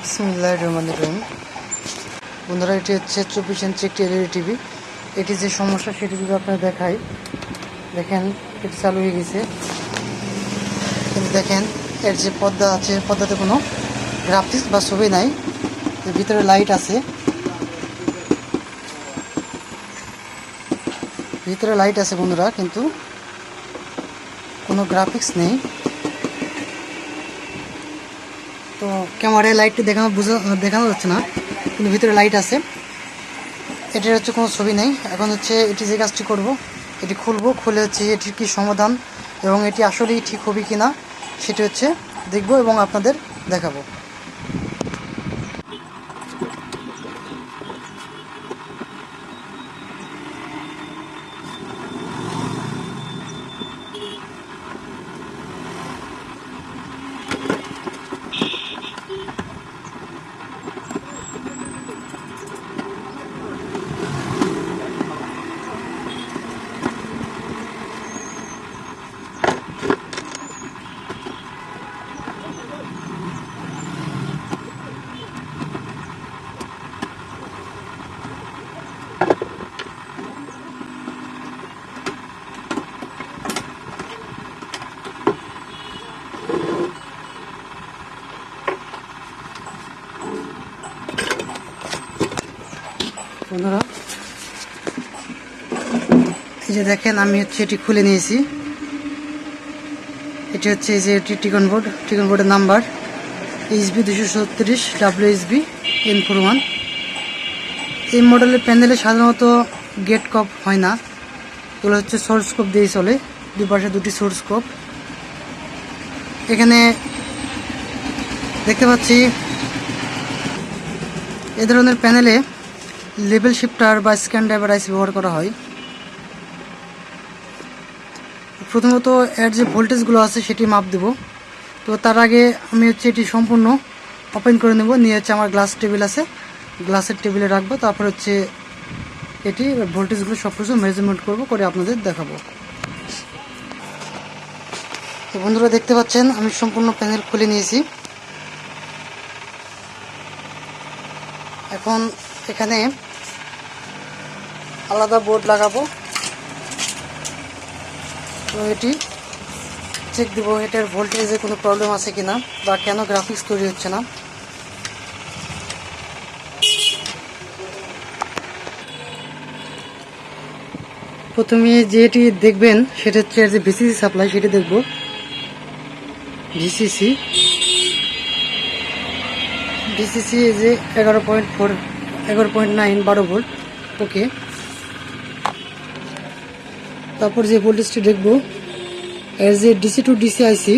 বিসমিল্লাহির রহমানির রহিম। বন্ধুরা, এটি হচ্ছে 24 ইঞ্চি একটি এলইডি টিভি। এটি যে সমস্যা সেটি যদি আপনারা দেখাই, দেখেন এটি চালু হয়ে গেছে, কিন্তু দেখেন এর যে পর্দা আছে, পর্দাতে কোনো গ্রাফিক্স বা ছবি নাই। এর ভিতরে লাইট আছে, বন্ধুরা, কিন্তু কোনো গ্রাফিক্স নেই। তো ক্যামেরায় লাইটটি দেখানো যাচ্ছে না, কিন্তু ভিতরে লাইট আছে। এটির হচ্ছে কোনো ছবি নেই। এখন হচ্ছে এটি যে কাজটি করব, এটি খুলে হচ্ছে এটির কি সমাধান এবং এটি আসলেই ঠিক হবে কি না সেটি হচ্ছে দেখব এবং আপনাদের দেখাবো। বন্ধুরা, এই যে দেখেন আমি হচ্ছে এটি খুলে নিয়েছি। এটি হচ্ছে এই যে এটি টিকন বোর্ডের নাম্বার HB 236 WSB N41। এই মডেলের প্যানেলে সাধারণত গেট কপ হয় না, এগুলো হচ্ছে সোর্স স্কোপ দিয়েই চলে। দুই পাশে দুটি সোর্স স্কোপ। এখানে দেখতে পাচ্ছি এ ধরনের প্যানেলে লেভেল শিফটার বা স্ক্যান ড্রাইভার আইসি ব্যবহার করা হয়। প্রথমত এর যে ভোল্টেজগুলো আছে সেটি মাপ দেব। তো তার আগে আমি হচ্ছে এটি সম্পূর্ণ ওপেন করে নেব। নিয়ে হচ্ছে আমার গ্লাস টেবিল আছে, গ্লাসের টেবিলে রাখবো। তারপর হচ্ছে এটি ভোল্টেজগুলো সব কিছু মেজারমেন্ট করে আপনাদের দেখাবো। তো বন্ধুরা, দেখতে পাচ্ছেন আমি সম্পূর্ণ প্যানেল খুলে নিয়েছি। এখন এখানে আলাদা বোর্ড লাগাবো। তো এটি চেক দিব এটার ভোল্টেজে কোনো প্রবলেম আছে কিনা বা কেন গ্রাফিক্স তৈরি হচ্ছে না। প্রথমে যেটি দেখবেন সেটা হচ্ছে যে ভিসিসি সাপ্লাই, সেটি দেখব। ভিসিসি এই যে 11.4 11.9 12 ভোল্ট। ওকে, তারপর যে ভোল্টেজটি দেখব এর যে ডিসি টু ডিসি আইসি,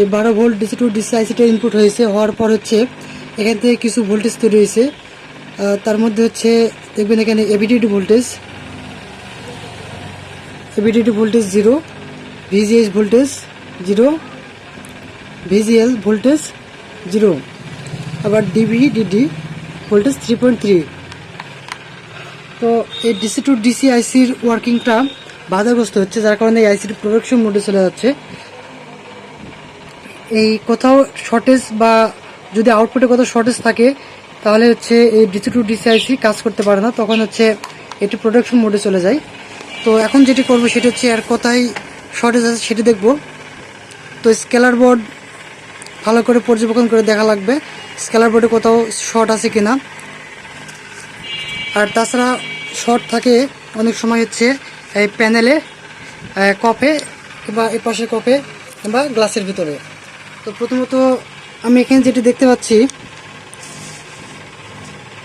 এই 12 ভোল্ট ডিসি টু ডিসি আইসিটা ইনপুট হওয়ার পর হচ্ছে এখান থেকে কিছু ভোল্টেজ তৈরি হয়েছে। তার মধ্যে হচ্ছে দেখবেন এখানে এবিডিটি voltage 0, VGS voltage 0, VGL voltage 0, আবার ডিডি ভোল্টেজ 3.3। তো এই ডিসি টু ডিসি আইসির ওয়ার্কিংটা বাধাগ্রস্ত হচ্ছে, যার কারণে এই আইসিটি প্রোডাকশন মোডে চলে যাচ্ছে। এই কোথাও শর্টেজ বা যদি আউটপুটে কোথাও শর্টেজ থাকে তাহলে হচ্ছে এই ডিসি টু ডিসি আইসি কাজ করতে পারে না, তখন হচ্ছে এটি প্রোডাকশন মোডে চলে যায়। তো এখন যেটি করবো সেটা হচ্ছে আর কোথায় শর্টেজ আছে সেটি দেখব। তো স্কেলার বোর্ড ভালো করে পর্যবেক্ষণ করে দেখা লাগবে স্কেলার বোর্ডে কোথাও শর্ট আছে কিনা। আর তাছাড়া শর্ট থাকে অনেক সময় হচ্ছে এই প্যানেলে, কপে বা এই পাশে কপে বা গ্লাসের ভিতরে। তো প্রথমত আমি এখানে যেটি দেখতে পাচ্ছি,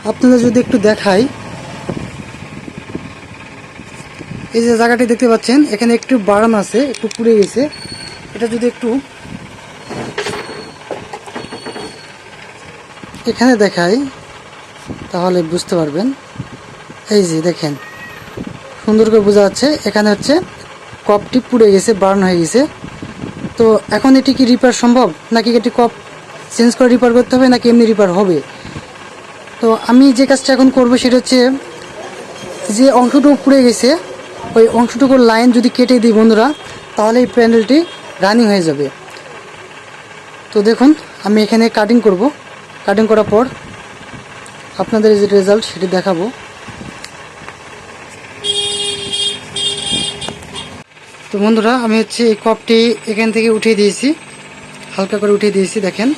আপনাদের যদি একটু দেখাই, এই যে জায়গাটি দেখতে পাচ্ছেন এখানে একটু বাড়ান আছে, একটু পুড়ে গেছে। এটা যদি একটু এখানে দেখাই তাহলে বুঝতে পারবেন। এই যে দেখেন সুন্দর করে বোঝা যাচ্ছে এখানে হচ্ছে কপটি পুড়ে গেছে, বার্ন হয়ে গেছে। তো এখন এটি কি রিপেয়ার সম্ভব, নাকি এটি কপ চেঞ্জ করে রিপেয়ার করতে হবে, নাকি এমনি রিপেয়ার হবে? তো আমি যে কাজটা এখন করব সেটা হচ্ছে যে অংশটুকু পুড়ে গেছে ওই অংশটুকুর লাইন যদি কেটে দিই বন্ধুরা, তাহলে এই প্যানেলটি রানিং হয়ে যাবে। তো দেখুন আমি এখানে কাটিং করব। কাটিং করার পর আপনাদের যে রেজাল্ট সেটি দেখাবো। তো বন্ধুরা, আমি হচ্ছে এই কপটি এখান থেকে উঠিয়ে দিয়েছি, হালকা করে উঠিয়ে দিয়েছি। দেখেন,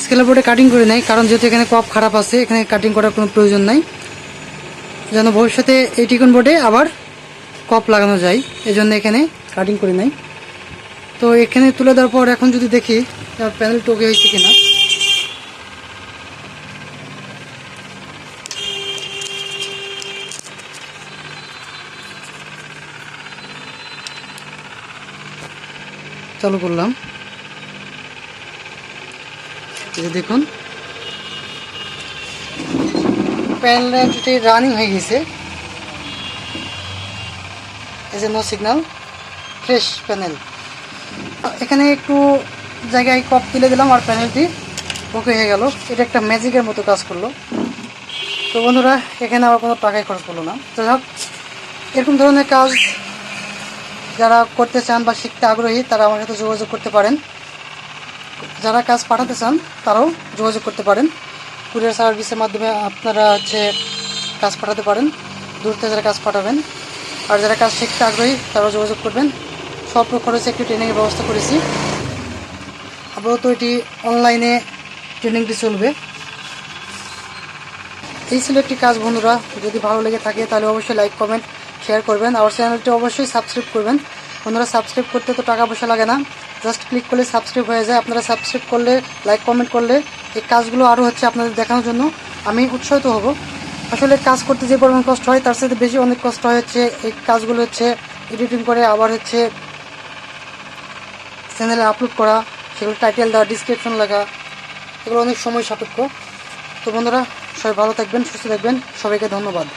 স্কেলের বোর্ডে কাটিং করে নাই, কারণ যেহেতু এখানে কপ খারাপ আছে, এখানে কাটিং করার কোনো প্রয়োজন নাই, যেন ভবিষ্যতে এই টিকন বোর্ডে আবার কপ লাগানো যায়, এই জন্য এখানে কাটিং করে নাই। তো এখানে তুলে দেওয়ার পর এখন যদি দেখি প্যানেল টোকে হয়েছে কিনা। চালু করলাম, এই যে দেখুন প্যানেলটি রানিং হয়ে গেছে। এই যে নো সিগন্যাল, ফ্রেশ প্যানেল। এখানে একটু জায়গায় কপ তুলে দিলাম আর প্যানেলটি ওকে হয়ে গেল। এটা একটা ম্যাজিকের মতো কাজ করলো। তো বন্ধুরা, এখানে আমার কোনো টাকাই খরচ করলো না। তো যাক, এরকম ধরনের কাজ যারা করতে চান বা শিখতে আগ্রহী তারা আমার সাথে যোগাযোগ করতে পারেন। যারা কাজ পাঠাতে চান তারাও যোগাযোগ করতে পারেন। কুরিয়ার সার্ভিসের মাধ্যমে আপনারা হচ্ছে কাজ পাঠাতে পারেন, দূর থেকে যারা কাজ পাঠাবেন। আর যারা কাজ শিখতে আগ্রহী তারাও যোগাযোগ করবেন। স্বল্প খরচে একটি ট্রেনিংয়ের ব্যবস্থা করেছি। আপাতত এটি অনলাইনে ট্রেনিংটি চলবে। এই ছিল একটি কাজ বন্ধুরা। যদি ভালো লেগে থাকে তাহলে অবশ্যই লাইক, কমেন্ট, শেয়ার করবেন। আর চ্যানেলটি অবশ্যই সাবস্ক্রাইব করবেন। বন্ধুরা, সাবস্ক্রাইব করতে তো টাকা পয়সা লাগে না, জাস্ট ক্লিক করলে সাবস্ক্রাইব হয়ে যায়। আপনারা সাবস্ক্রাইব করলে, লাইক, কমেন্ট করলে এই কাজগুলো আরও হচ্ছে আপনাদের দেখানোর জন্য আমি উৎসাহিত হব। আসলে কাজ করতে যে পরিমাণ কষ্ট হয় তার সাথে বেশি অনেক কষ্ট হয় হচ্ছে এই কাজগুলো হচ্ছে এডিটিং করে আবার হচ্ছে চ্যানেলে আপলোড করা, সেগুলো টাইটেল দেওয়া, ডিসক্রিপশন লেখা, এগুলো অনেক সময় সাপেক্ষ। তো বন্ধুরা, সবাই ভালো থাকবেন, সুস্থ থাকবেন। সবাইকে ধন্যবাদ।